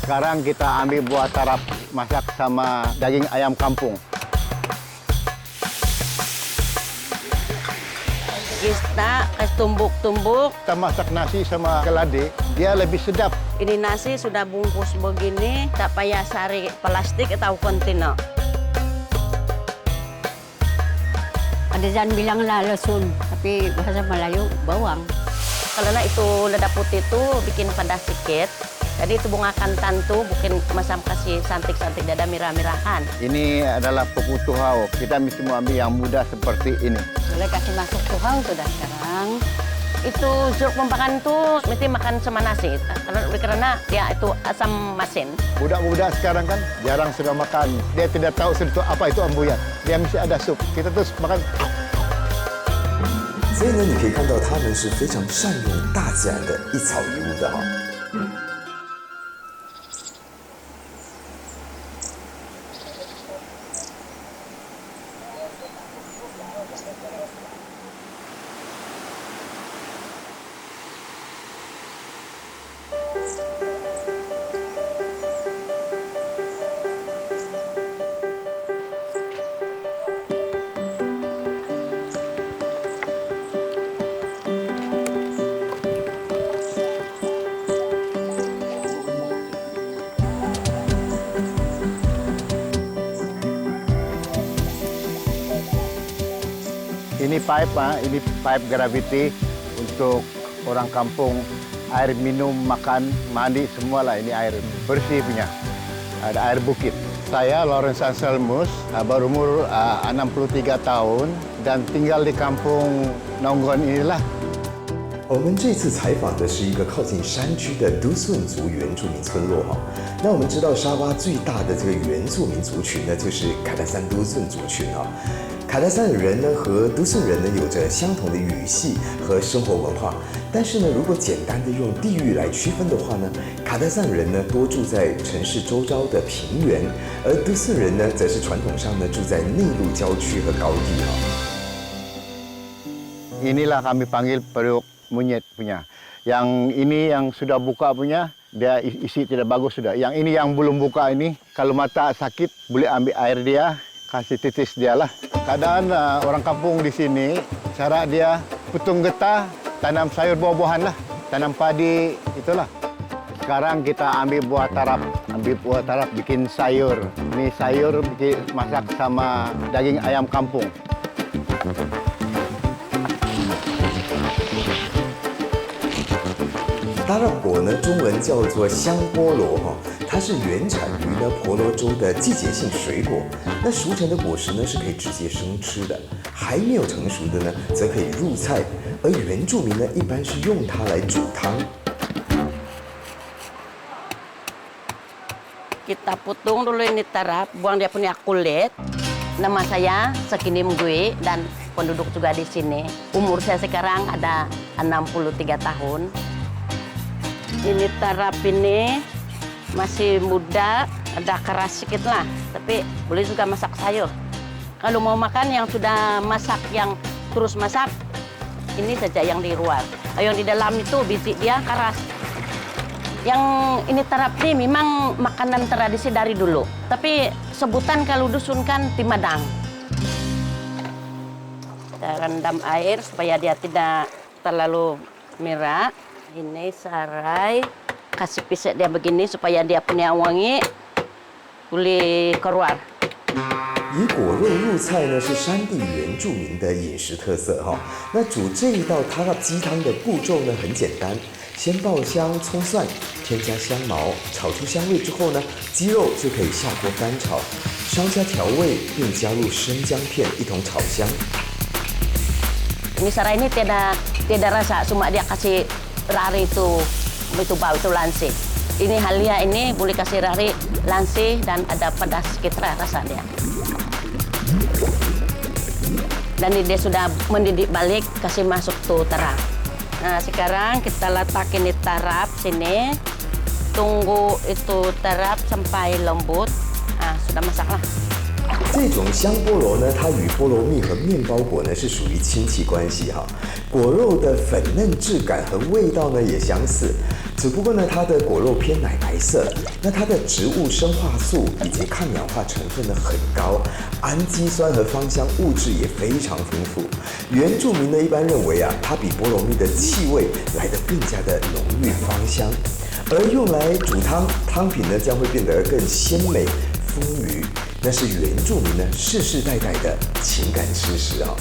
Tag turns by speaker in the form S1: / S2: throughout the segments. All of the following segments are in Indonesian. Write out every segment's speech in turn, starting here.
S1: Sekarang kita ambil buah tarap masak sama daging ayam kampung.
S2: Kita kasih tumbuk-tumbuk.
S1: Kita masak nasi sama keladi, dia lebih sedap.
S2: Ini nasi sudah bungkus begini, tak payah sari plastik atau kontainer.
S3: Ada jangan bilang lah lesun, tapi bahasa Melayu bawang.
S2: Karena itu lada putih itu bikin pedas sedikit. Jadi itu bunga kantan tuh bikin masam kasih santik-santik dada merah-merahan.
S1: Ini adalah pupuk tuhau. Kita mesti mau ambil yang muda seperti ini.
S3: Boleh kasih masuk tuhau sudah sekarang.
S2: Itu jeruk pembakan tuh mesti makan sama nasi. Karena dia itu asam masin.
S1: Budak-budak sekarang kan jarang sudah makan. Dia tidak tahu sentuh apa itu ambuyan. Dia mesti ada sup. Kita terus makan.
S4: 所以呢，你可以看到他们是非常善用大自然的一草一木的哈。
S1: Ini pipe gravity untuk orang kampung. Air minum, makan, mandi, semualah ini air bersih punya. Ada air bukit. Saya Lawrence Anselmus, berumur 63 tahun dan tinggal di kampung Nonggon inilah.
S4: 我们这次采访的是一个靠近山区的都顺族原住民村落哈。那我们知道沙巴最大的这个原住民族群呢，就是凯达山都顺族群啊。凯达山的人呢和都顺人呢有着相同的语系和生活文化，但是呢，如果简单的用地域来区分的话呢，凯达山人呢多住在城市周遭的平原，而都顺人呢则是传统上呢住在内陆郊区和高地哈。
S1: Inilah kami panggil periuk monyet punya. Yang ini yang sudah buka punya, dia isi tidak bagus sudah. Yang ini yang belum buka ini, kalau mata sakit boleh ambil air dia, kasih titis dia lah. Keadaan orang kampung di sini, cara dia putung getah, tanam sayur buah-buahan lah, tanam padi, itulah. Sekarang kita ambil buah tarap bikin sayur. Ini sayur bikin masak sama daging ayam kampung.
S4: 达拉果呢，中文叫做香菠萝哈，它是原产于呢婆罗洲的季节性水果。那熟成的果实呢是可以直接生吃的，还没有成熟的呢则可以入菜，而原住民呢一般是用它来煮汤。
S2: Kita putung dulu ini tarap, buang dia punya kulit. Nama saya Sekinim Gui dan penduduk juga di sini. Umur saya sekarang ada 63 tahun. Ini tarap ini masih muda, ada keras sedikit lah. Tapi boleh juga masak sayur. Kalau mau makan yang sudah masak, yang terus masak, ini saja yang di luar. Yang di dalam itu biji dia keras. Yang ini tarap ini memang makanan tradisi dari dulu. Tapi sebutan kalau dusun kan timadang. Kita rendam air supaya dia tidak terlalu merah. Ini sarai, kasih pisek dia begini supaya dia punya wangi, boleh keluar.
S4: 以果肉入菜呢是山地原住民的饮食特色哈。那煮这一道塔拉鸡汤的步骤呢很简单，先爆香葱蒜，添加香茅，炒出香味之后呢，鸡肉就可以下锅翻炒，稍加调味，并加入生姜片一同炒香。
S2: Ini sarai ini tidak rasa, cuma dia kasih rari itu bau itu lansih. Ini halia ini boleh kasih rari lansih dan ada pedas sedikit rasa dia. Dan dia sudah mendidih balik, kasih masuk tuh tarap. Nah sekarang kita letakin di tarap sini, tunggu itu tarap sampai lembut. Nah sudah masak lah.
S4: 这种香菠萝呢，它与菠萝蜜和面包果呢是属于亲戚关系哈。果肉的粉嫩质感和味道呢也相似，只不过呢它的果肉偏奶白色，那它的植物生化素以及抗氧化成分呢很高，氨基酸和芳香物质也非常丰富。原住民呢一般认为啊，它比菠萝蜜的气味来得更加的浓郁芳香，而用来煮汤，汤品呢将会变得更鲜美丰腴。那是原住民呢世世代代的情感事实啊。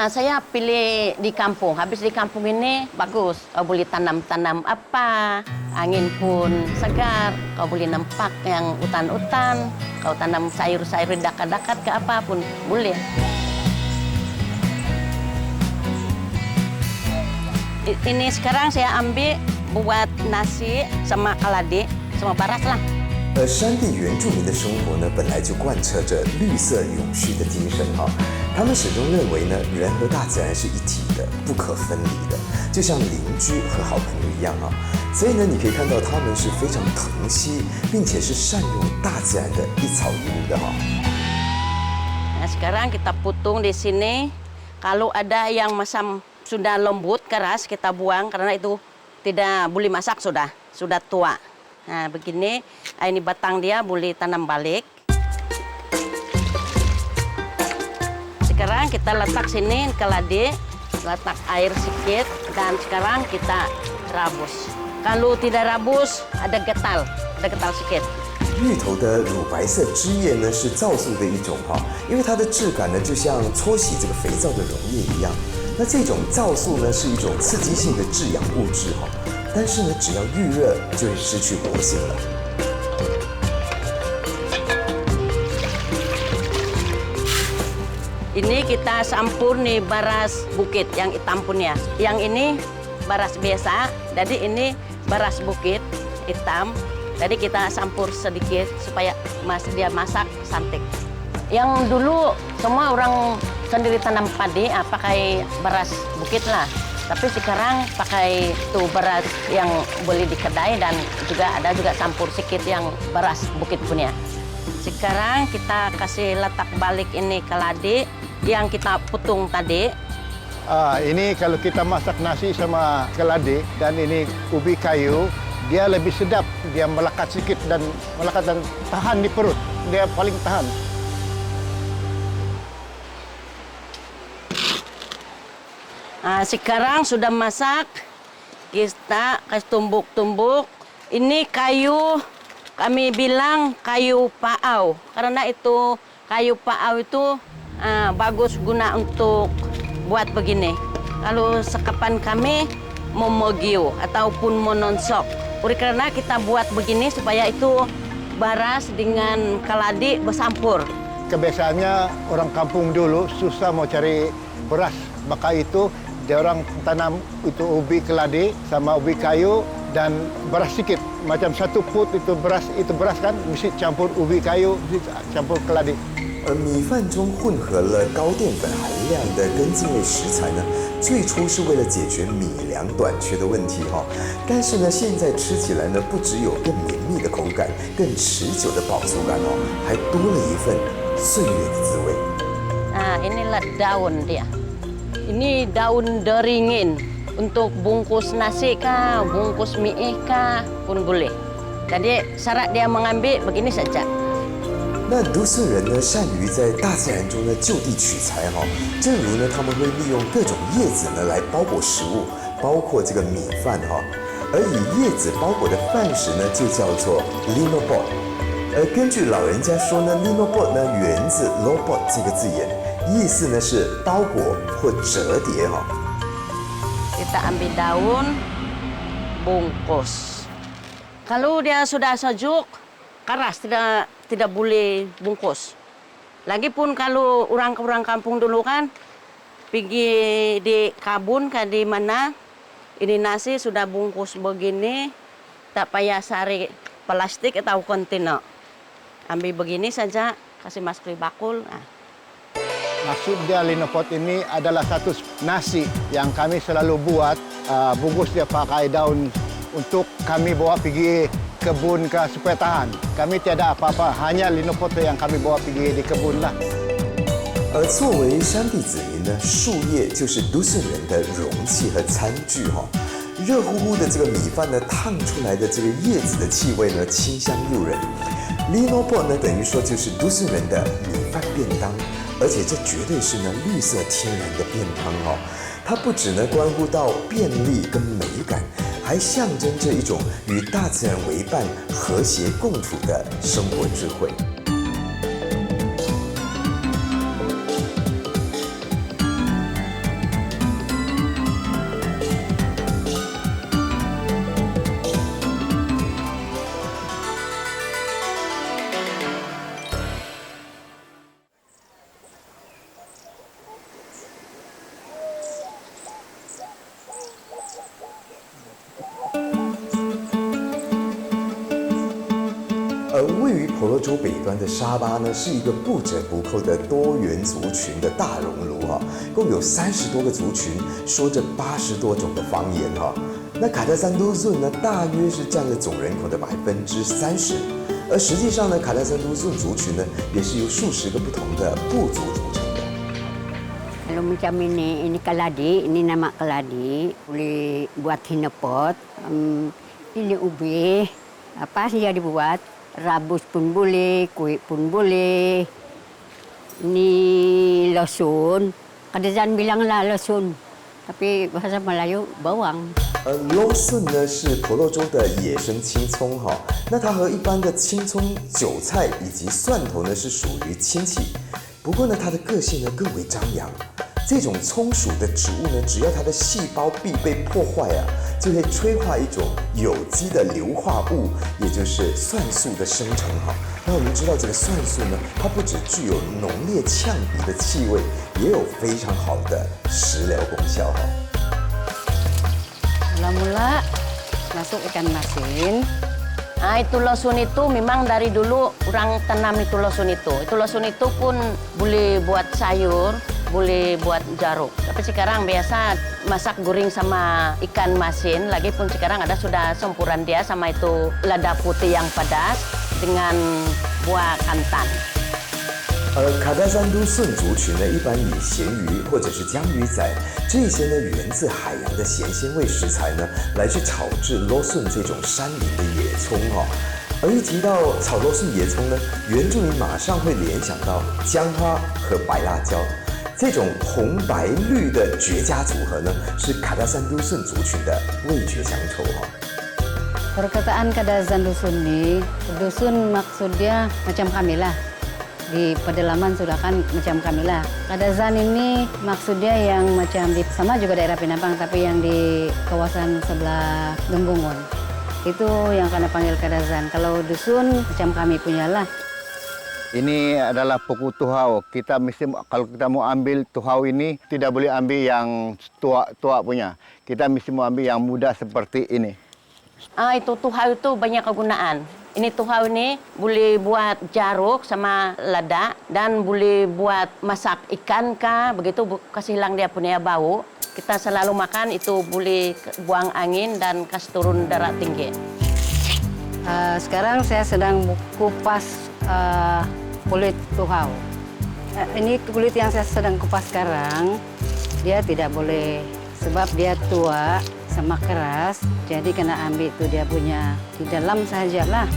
S2: Saya pilih di kampung. Habis di kampung ini bagus. Kau boleh tanam-tanam apa, angin pun segar. Kau boleh nempak yang hutan-hutan. Kau tanam sayur-sayur dekat-dekat ke apa pun boleh. Ini sekarang saya ambil buat nasi sama kaladi, sama baras lah.
S4: 山地原住民的生活呢，本来就贯彻着绿色永续的精神哈。他们始终认为呢，人和大自然是一体的，不可分离的，就像邻居和好朋友一样啊。所以呢，你可以看到他们是非常疼惜，并且是善用大自然的一草一木的哈。
S2: Nah, sekarang kita putung di sini. Kalau ada yang masam sudah lembut, keras, kita buang karena itu tidak boleh masak sudah tua. Nah, begini, ini batang dia boleh tanam balik. Sekarang kita letak sini keladi, letak air sedikit, dan sekarang kita rabus. Kalau tidak rabus, ada getal sedikit.
S4: 芋头的乳白色汁液呢是皂素的一种哈，因为它的质感呢就像搓洗这个肥皂的溶液一样。那这种皂素呢是一种刺激性的致氧物质哈。 但是呢，只要遇热就会失去活性了。
S2: Ini kita campur nih baras bukit yang hitam punya. Yang ini baras biasa, jadi ini baras bukit hitam. Jadi kita campur sedikit supaya dia masak cantik. Yang dulu semua orang sendiri tanam padi, pakai baras bukit lah. Tapi sekarang pakai tuh beras yang beli di kedai dan juga ada juga campur sedikit yang beras bukit punya. Sekarang kita kasih letak balik ini keladi yang kita putung tadi.
S1: Ini kalau kita masak nasi sama keladi dan ini ubi kayu, dia lebih sedap. Dia melekat sedikit dan tahan di perut. Dia paling tahan.
S2: Nah, sekarang sudah masak, kita kasih tumbuk-tumbuk. Ini kayu, kami bilang kayu paau. Karena itu kayu paau itu bagus guna untuk buat begini. Kalau sekapan kami momogio ataupun mononsok. Karena kita buat begini supaya itu baras dengan keladi bercampur.
S1: Kebiasaannya orang kampung dulu susah mau cari beras. Maka itu dia orang tanam itu ubi keladi sama ubi kayu dan beras sedikit. Macam satu put itu beras kan, mesti campur ubi kayu, mesti campur keladi.
S4: 米饭中混合了高淀粉含量的根茎类食材呢，最初是为了解决米粮短缺的问题哈。但是呢，现在吃起来呢，不只有更绵密的口感，更持久的饱足感哦，还多了一份岁月的滋味。
S2: Nah, inilah daun dia. Ini daun deringin untuk bungkus nasi kah, bungkus mie kah pun boleh. Jadi syarat dia mengambil begini saja.
S4: 那都市人呢，善于在大自然中呢就地取材哈。正如呢，他们会利用各种叶子呢来包裹食物，包括这个米饭哈。而以叶子包裹的饭食呢，就叫做 linobot。而根据老人家说呢 ，linobot 呢源自 lobot 这个字眼，意思呢是包裹或折叠哈。
S2: Kita ambil daun, bungkus. Kalau dia sudah sejuk, keras tidak boleh bungkus. Lagipun kalau orang kampung dulu kan pergi di kabun ke di mana Ini nasi sudah bungkus begini, tak payah cari plastik atau kontainer. Ambil begini saja, kasih masuk di bakul. Nah.
S1: Maksud dia linopot ini adalah satu nasi yang kami selalu buat, bungkus dia pakai daun untuk kami bawa pergi kebun ke supaya tahan. Kami tiada apa-apa, hanya linopot yang kami bawa pergi di kebun lah.
S4: 而作为山地子民呢，树叶就是都顺人的容器和餐具哈。热乎乎的这个米饭呢，烫出来的这个叶子的气味呢，清香诱人。Linopot 呢，等于说就是都顺人的米饭便当，而且这绝对是呢绿色天然的便当哦。它不只呢关乎到便利跟美感，还象征着一种与大自然为伴、和谐共处的生活智慧。位于婆罗洲北端的沙巴呢，是一个不折不扣的多元族群的大熔炉哈，共有30多个族群，说着80多种的方言哈。那卡达山都顺呢，大约是占了总人口的30%，而实际上呢，卡达山都顺族群呢，也是由数十个不同的部族组成的。
S3: Kalau macam ini keladi, ini nama keladi, boleh buat hinepot, ini ubi, apa sih yang dibuat? Rabus pun boleh, kuih pun boleh. Ini losun, kadang bilang lah losun, tapi bahasa Melayu bawang.
S4: Losun 呢是婆罗洲的野生青葱哈，那它和一般的青葱、韭菜以及蒜头呢是属于亲戚，不过呢它的个性呢更为张扬。这种葱属的植物呢，只要它的细胞壁被破坏啊，就会催化一种有机的硫化物，也就是蒜素的生成哈。那我们知道这个蒜素呢，它不只具有浓烈呛鼻的气味，也有非常好的食疗功效哈。
S3: Mula-mula masuk ikan masin.
S2: Nah, itu losun itu memang dari dulu orang tanam itu losun itu. Itu losun itu pun boleh buat sayur, boleh buat jeruk. Tapi sekarang biasa masak goreng sama ikan masin. Lagi pun sekarang ada sudah campuran dia sama itu lada putih yang pedas dengan buah kantan.
S4: 卡达山都顺族群呢，一般以咸鱼或者是江鱼仔这些呢源自海洋的咸鲜味食材呢，来去炒制罗顺这种山林的野葱哈。而一提到炒罗顺野葱呢，原住民马上会联想到姜花和白辣椒，这种红白绿的绝佳组合呢，是卡达山都顺族群的味觉乡愁哈。
S3: Perkataan Kadazan Dusun ini, dusun maksudnya macam kami lah. Di pedalaman sudah kan macam kami lah. Kadazan ini maksudnya yang macam di sama juga daerah Pinambang, tapi yang di kawasan sebelah Gembungon. Itu yang kena panggil Kadazan. Kalau dusun macam kami punya lah.
S1: Ini adalah pokok tuhau. Kita mesti kalau kita mau ambil tuhau ini tidak boleh ambil yang tua punya. Kita mesti mau ambil yang muda seperti ini.
S2: Itu tuhau itu banyak kegunaan. Ini tuhau ini boleh buat jeruk sama lada dan boleh buat masak ikan kah, begitu kasih hilang dia punya bau. Kita selalu makan itu boleh buang angin dan kasih turun darah tinggi.
S3: Sekarang saya sedang kupas kulit tuhau. Ini kulit yang saya sedang kupas sekarang, dia tidak boleh sebab dia tua sama keras, jadi kena ambil itu dia punya di dalam sajalah.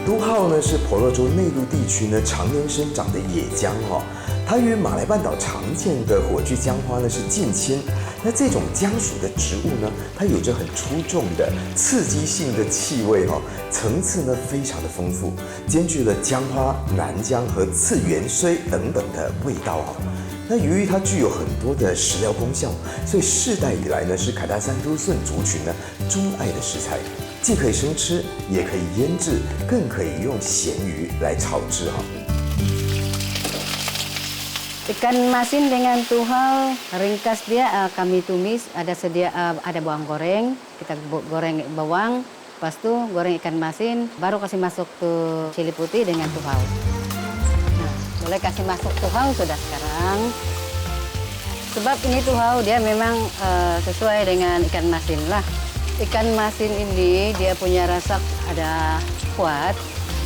S4: 都号呢是婆罗洲内陆地区呢常年生长的野姜哈，它与马来半岛常见的火炬姜花呢是近亲。那这种姜属的植物呢，它有着很出众的刺激性的气味哈，层次呢非常的丰富，兼具了姜花、南姜和刺元荽等等的味道哈。那由于它具有很多的食疗功效，所以世代以来呢是凯达山都顺族群呢钟爱的食材，既可以生吃，也可以腌制，更可以用咸鱼来炒制哈。
S3: Ikan masin dengan tuhau, ringkas dia kami tumis, ada bawang goreng, kita goreng bawang, lepas itu goreng ikan masin, baru kasih masuk tuh cili putih dengan tuhau. Nah, boleh kasih masuk tuhau sudah sekarang. Sebab ini tuhau dia memang sesuai dengan ikan masin lah. Ikan masin ini dia punya rasa ada kuat,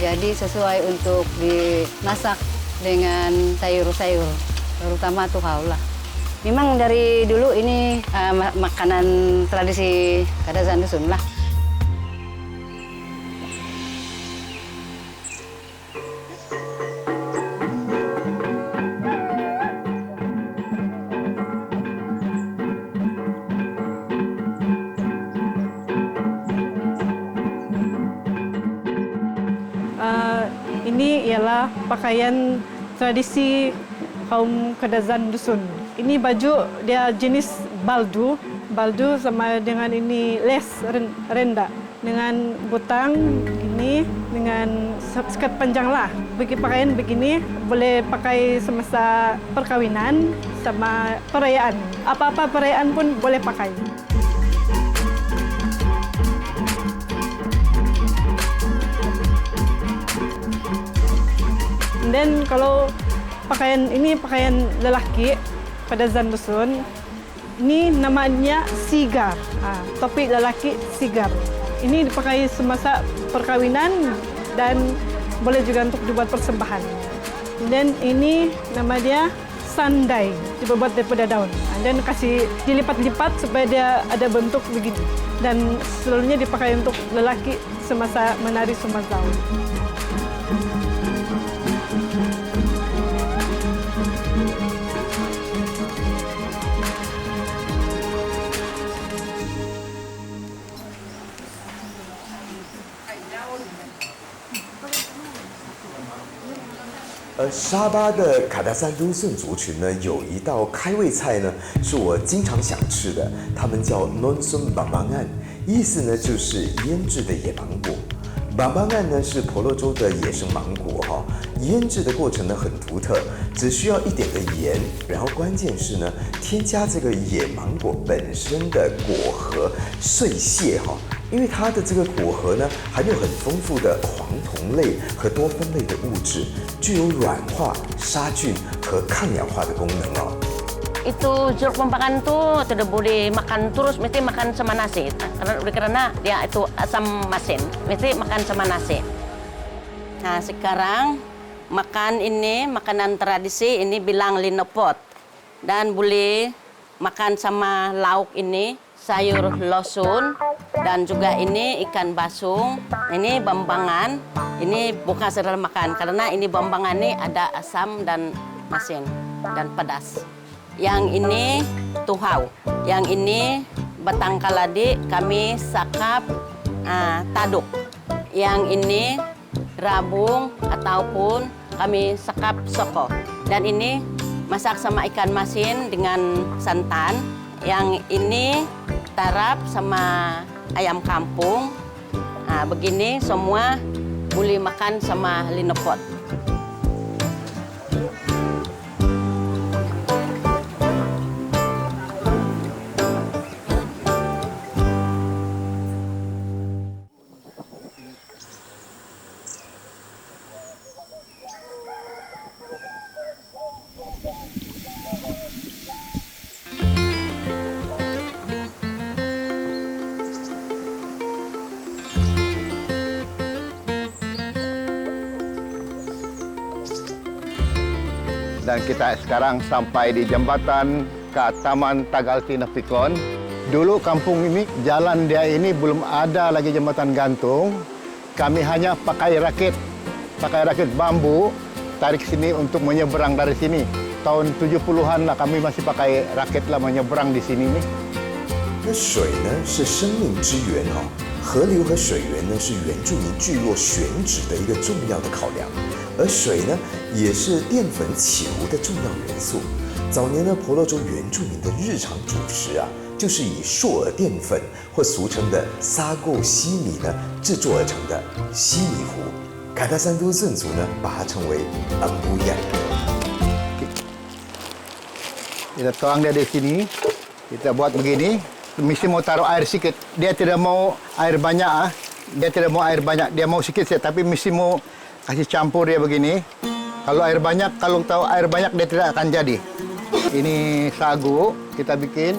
S3: jadi sesuai untuk dimasak dengan sayur-sayur, terutama tuhau lah. Memang dari dulu ini makanan tradisi Kadazan Dusun lah.
S5: Ini ialah pakaian tradisi kaum Kadazan Dusun. Ini baju dia jenis baldu. Baldu sama dengan ini les renda. Dengan butang ini, dengan skirt panjang lah. Pakaian begini boleh pakai semasa perkawinan sama perayaan. Apa-apa perayaan pun boleh pakai. Dan kalau pakaian ini pakaian lelaki pada Kadazan Dusun, ini namanya sigar, topi lelaki sigar. Ini dipakai semasa perkawinan dan boleh juga untuk dibuat persembahan. Dan ini nama dia sandai, dibuat daripada daun. Dan kasih dilipat-lipat supaya dia ada bentuk begini. Dan seluruhnya dipakai untuk lelaki semasa menari Sumbang Tahun.
S4: 沙巴的卡达山都顺族群呢，有一道开胃菜呢，是我经常想吃的，他们叫 Nonsun Bambangan， 意思呢就是腌制的野芒果。Bambangan 呢是婆罗洲的野生芒果哈，腌制的过程呢很独特，只需要一点的盐，然后关键是呢添加这个野芒果本身的果核碎屑哈。因为它的这个果核呢，含有很丰富的黄酮类和多酚类的物质，具有软化、杀菌和抗氧化的功能哦。
S2: Itu jeruk pembakan tuh tidak boleh makan terus, mesti makan sama nasi. Karena dia itu asam masin, mesti makan sama nasi. Nah sekarang makan ini makanan tradisi ini bilang linopot dan boleh makan sama lauk ini. Sayur losun dan juga ini ikan basung, ini bambangan, ini bukan sekedar makan karena ini bambangan ini ada asam dan masin dan pedas. Yang ini tuhau, yang ini batang kaladi kami sakap taduk, yang ini rabung ataupun kami sakap soko dan ini masak sama ikan masin dengan santan, yang ini tarap sama ayam kampung. Nah, begini semua boleh makan sama linopot.
S1: Dan kita sekarang sampai di jambatan ke Taman Tagalti Nafikon. Dulu kampung ini, jalan dia ini belum ada lagi jembatan gantung. Kami hanya pakai rakit bambu, tarik sini untuk menyeberang dari sini. Tahun 70-an lah kami masih pakai rakit lah menyeberang di sini nih.
S4: 那水呢是生命之源哈，河流和水源呢是原住民聚落选址的一个重要的考量，而水呢也是淀粉起糊的重要元素。早年呢，婆罗洲原住民的日常主食啊，就是以硕饵淀粉或俗称的撒垢稀米呢制作而成的稀米糊。卡达山都顺族呢把它称为昂布亚。
S1: Kita tuang dia di sini. Kita buat begini. Mesti mau taruh air sikit. Dia tidak mau air banyak. Dia tidak mau air banyak. Dia mau sikit saja. Tapi mesti mau kasih campur dia begini. Kalau air banyak, kalau tahu air banyak dia tidak akan jadi. Ini sagu kita bikin.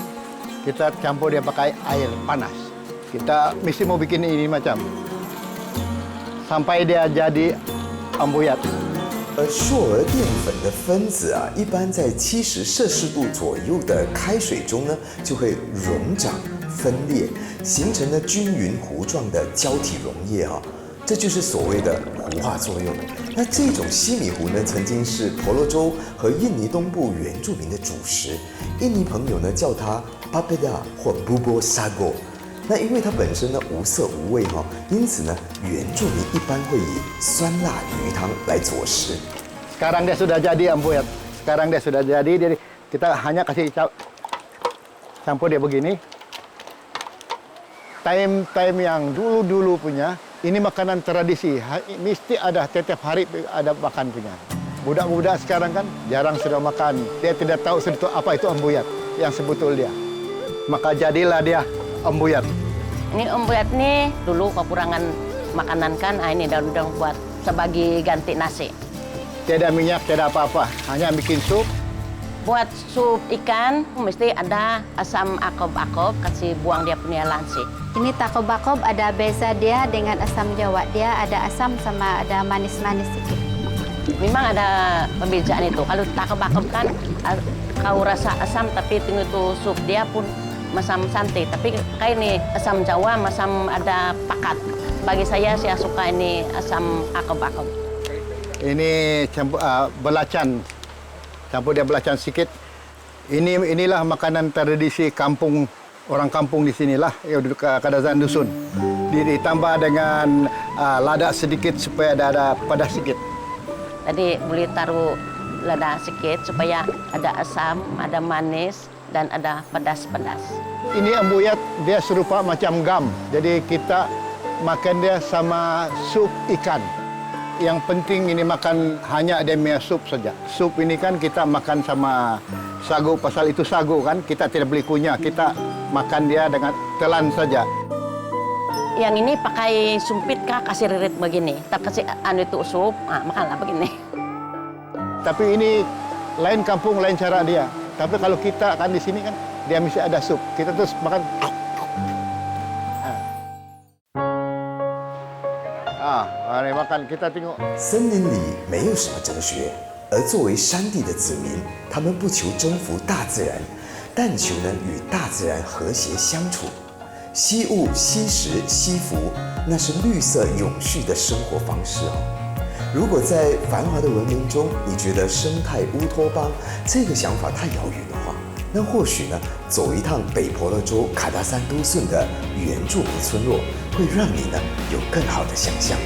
S1: Kita campur dia pakai air panas. Kita mesti mau bikin ini macam. Sampai dia jadi ambuyat.
S4: 硕儿淀粉的分子啊，一般在70°C左右的开水中呢，就会溶长、分裂，形成了均匀糊状的胶体溶液啊，这就是所谓的糊化作用。那这种西米糊呢，曾经是婆罗洲和印尼东部原住民的主食，印尼朋友呢叫它 papeda 或 bubur sago。那因为它本身呢无色无味哈，因此呢原住民一般会以酸辣鱼汤来佐食。
S1: Sekarang dia sudah jadi ambuyat. Sekarang dia sudah jadi. Jadi kita hanya kasih campur dia begini. Time yang dulu punya, ini makanan tradisi. Mesti ada setiap hari ada makan punya. Budak-budak sekarang kan jarang sudah makan. Dia tidak tahu apa itu ambuyat yang sebetul dia. Maka jadilah dia ambuyat.
S2: Ini ambuyat nih dulu kekurangan makanan kan, ini daun-daun buat sebagai ganti nasi.
S1: Tidak minyak, tidak apa-apa. Hanya bikin sup.
S2: Buat sup ikan mesti ada asam akob-akob, kasih buang dia punya lansing.
S6: Ini takob-akob ada beza dia dengan asam Jawa. Dia ada asam sama ada manis-manis sedikit.
S2: Memang ada perbedaan itu. Kalau takob-akob kan kau rasa asam tapi tunggu itu sup dia pun masam santai. Tapi kayak ini asam Jawa, masam ada pakat. Bagi saya suka ini asam akob-akob.
S1: Ini campur belacan. Campur dia belacan sedikit. Inilah makanan tradisi kampung, orang kampung di sinilah, Kadazan dusun. Ditambah dengan lada sedikit supaya ada pedas sedikit.
S2: Tadi boleh taruh lada sedikit supaya ada asam, ada manis, dan ada pedas-pedas.
S1: Ini ambuyat, dia serupa macam gam. Jadi kita makan dia sama sup ikan. Yang penting ini makan hanya ada punya sup saja. Sup ini kan kita makan sama sagu, pasal itu sagu kan, kita tidak beli kunyah, kita makan dia dengan telan saja.
S2: Yang ini pakai sumpit kah, kasih ririt begini. Tak kasih itu sup, makanlah begini.
S1: Tapi ini lain kampung, lain cara dia. Tapi kalau kita kan di sini kan, dia mesti ada sup. Kita terus makan. Mari makan, kita tengok.
S4: 森林里没有什么哲学，而作为山地的子民，他们不求征服大自然，但求呢与大自然和谐相处。惜物、惜食、惜福，那是绿色永续的生活方式哦。如果在繁华的文明中，你觉得生态乌托邦这个想法太遥远的话，那或许呢，走一趟北婆罗洲卡达山都顺的原住民村落，会让你呢有更好的想象。